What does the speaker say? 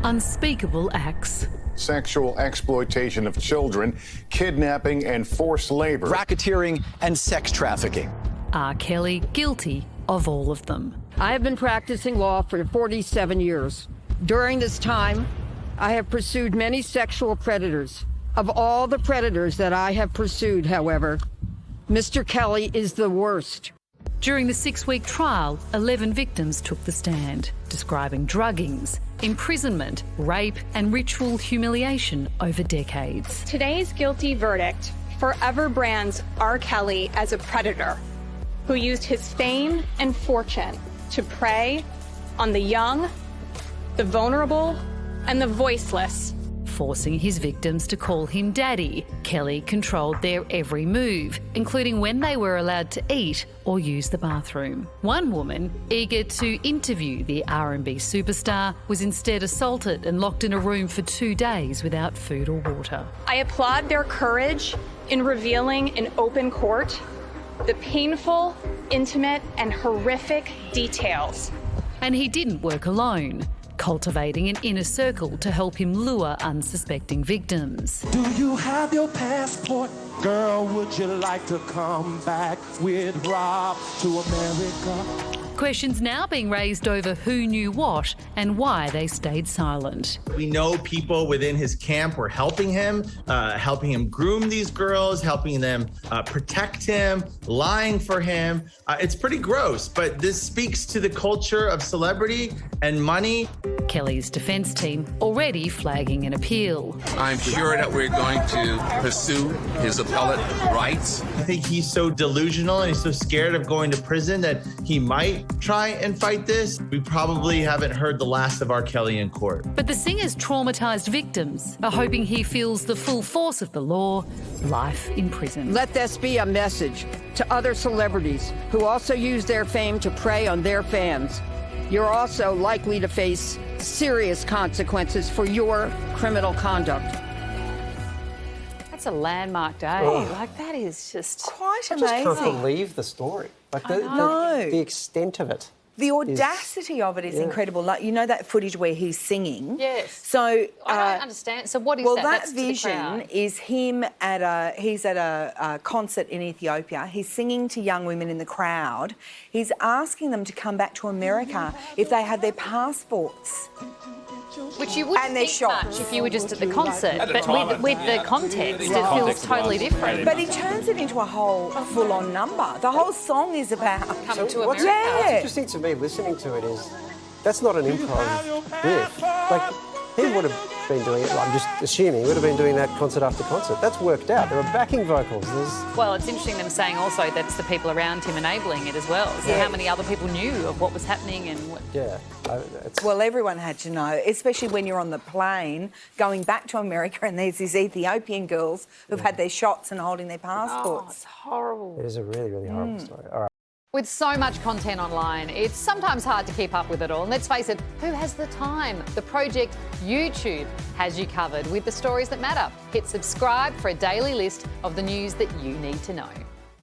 unspeakable acts. Sexual exploitation of children, kidnapping and forced labor. Racketeering and sex trafficking. R. Kelly guilty of all of them. I have been practicing law for 47 years. During this time, I have pursued many sexual predators. Of all the predators that I have pursued, however, Mr. Kelly is the worst. During the 6-week trial, 11 victims took the stand, describing druggings, imprisonment, rape and ritual humiliation over decades. Today's guilty verdict forever brands R. Kelly as a predator who used his fame and fortune to prey on the young, the vulnerable, and the voiceless. Forcing his victims to call him daddy, Kelly controlled their every move, including when they were allowed to eat or use the bathroom. One woman, eager to interview the R&B superstar, was instead assaulted and locked in a room for 2 days without food or water. I applaud their courage in revealing in open court the painful, intimate, and horrific details. And he didn't work alone, cultivating an inner circle to help him lure unsuspecting victims. Do you have your passport? Girl, would you like to come back with Rob to America? Questions now being raised over who knew what and why they stayed silent. We know people within his camp were helping him groom these girls, helping them protect him, lying for him. It's pretty gross, but this speaks to the culture of celebrity and money. Kelly's defence team already flagging an appeal. I'm sure that we're going to pursue his appellate rights. I think he's so delusional and he's so scared of going to prison that he might try and fight this. We probably haven't heard the last of R. Kelly in court. But the singer's traumatised victims are hoping he feels the full force of the law, life in prison. Let this be a message to other celebrities who also use their fame to prey on their fans. You're also likely to face serious consequences for your criminal conduct. That's a landmark day. Oh. Like, that is just quite amazing. I just can't believe the story. Like the extent of it. The audacity of it is incredible. Like, you know that footage where he's singing? Yes. So I don't understand. So what is well, that? that That's vision is him at a concert in Ethiopia. He's singing to young women in the crowd. He's asking them to come back to America if they had their passports. Which you wouldn't And they're think shocked. much if you were just at the concert, but with the context, it feels totally different. But he turns it into a whole full-on number. The whole song is about Coming to What's America. interesting to me listening to it is that's not an improv riff. Like, he would have been doing it, I'm just assuming, he would have been doing that concert after concert. That's worked out. There are backing vocals. Well, it's interesting them saying also that it's the people around him enabling it as well. So how many other people knew of what was happening and what... Yeah. Well, everyone had to know, especially when you're on the plane going back to America and there's these Ethiopian girls who've had their shots and holding their passports. Oh, it's horrible. It is a really, really horrible story. All right. With so much content online, it's sometimes hard to keep up with it all. And let's face it, who has the time? The Project YouTube has you covered with the stories that matter. Hit subscribe for a daily list of the news that you need to know.